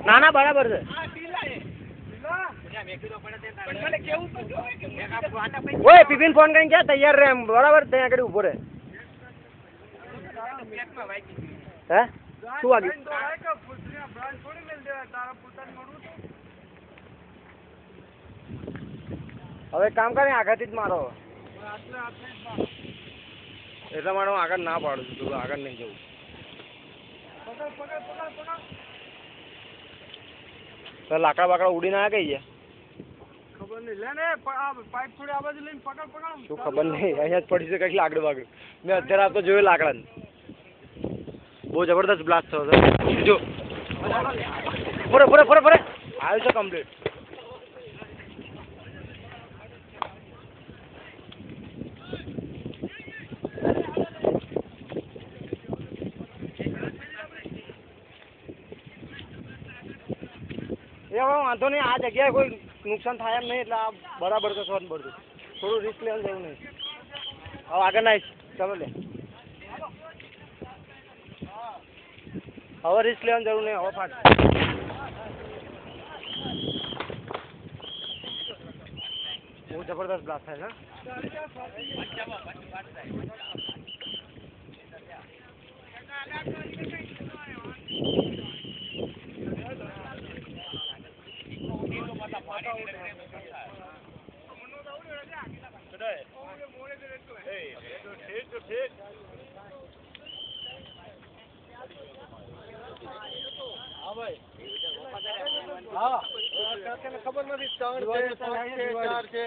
ના ના બરાબર છે. ઓય પીપીન ફોન કરીને ક્યાં તૈયાર રહે એમ બરાબર ત્યાં આગળ ઉભો રહે. હે શું વાગ્યું? હવે કામ કરે આગળથી જ મારો એટલા માટે હું આગળ ના પાડું છું. તું આગળ નહીં જવું. તો લાકડા બાકડા ઉડીને આવ્યા કઈ ગયા ખબર નહીં. લે ને પાઇપ થોડી આ બાજુ લઈને પકડ. શું ખબર નહીં અહીંયા જ પડી છે કઈ લાકડું બાકડું. મેં અત્યારે આપતો જોયું લાકડા બહુ જબરદસ્ત બ્લાસ્ટ થયો છે. જો ફરે ફરે ફરે ફરે આવ્યું છે કમ્પ્લીટ. એ હવે વાંધો નહીં. આ જગ્યાએ કોઈ નુકસાન થાય એમ નહીં એટલે આ બરાબર છે. સોન બધું થોડું રિસ્ક લેવાનું જરૂર નહીં. હવે આગળ ના ચાલો લે. હવે રિસ્ક લેવાની જરૂર નહીં. હવે ફાટ બહુ જબરદસ્ત બ્લાસ્ટ થાય છે. ખબર નથી 3 છે 4 છે.